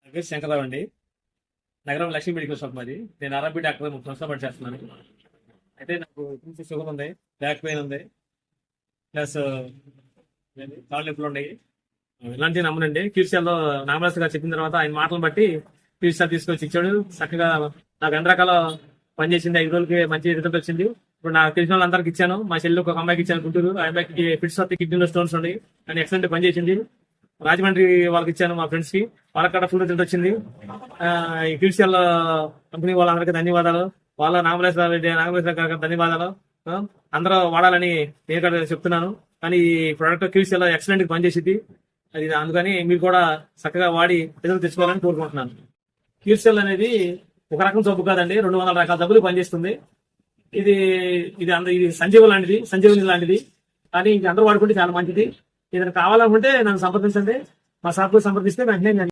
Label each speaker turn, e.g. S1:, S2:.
S1: నా పేరు శంకర్రావు అండి. నగరం లక్ష్మీ మెడికల్ షాప్ మాది. నేను ఆర్ఎంపీ డాక్టర్ 30 సంవత్సరాలు పని చేస్తున్నాను. అయితే నాకు షుగర్ ఉంది, బ్యాక్ పెయిన్ ఉంది, ప్లస్ కాళ్ళు నొప్పులు ఉన్నాయి. ఇలాంటివి నమ్మనండి. క్యూసీఎల్లో నామరాజు గారు చెప్పిన తర్వాత ఆయన మాటలను బట్టి క్యూసీఎల్ తీసుకొచ్చి ఇచ్చాడు. చక్కగా నాకు అన్ని రకాల పనిచేసింది. 5 రోజులకి మంచి రిజల్ట్ వచ్చింది. ఇప్పుడు నాకు తెలిసిన వాళ్ళందరికి ఇచ్చాను. మా చెల్లి ఒక అమ్మాయికి ఇచ్చాను గుంటూరు. ఆ అమ్మాయికి ఫిట్స్ వస్తే కిడ్నీలో స్టోన్స్ ఉన్నాయి అని ఎక్సలెంట్ పని చేసింది. రాజమండ్రి వాళ్ళకి ఇచ్చాను, మా ఫ్రెండ్స్ కి. వాళ్ళకి కూడా ఫుల్ రిజల్ట్ వచ్చింది. ఈ క్యూసీఎల్ కంపెనీ వాళ్ళందరికీ ధన్యవాదాలు. వాళ్ళ నాగమలేశ్వర రెడ్డి గారికి ధన్యవాదాలు. అందరూ వాడాలని నేను కూడా చెప్తున్నాను. కానీ ఈ ప్రొడక్ట్ క్యూసీఎల్ ఎక్సలెంట్ పనిచేసింది. అది అందుకని మీరు కూడా చక్కగా వాడి రిజల్ట్ తెచ్చుకోవాలని కోరుకుంటున్నాను. క్యూసీఎల్ అనేది ఒక రకం జబ్బు కాదండి, 200 రకాల జబ్బులు పనిచేస్తుంది. ఇది ఇది సంజీవని లాంటిది. కానీ ఇది అందరూ వాడుకుంటే చాలా మంచిది. ఏదైనా కావాలనుకుంటే నన్ను సంప్రదించండి. మా షాప్ సంప్రదిస్తే వెంటనే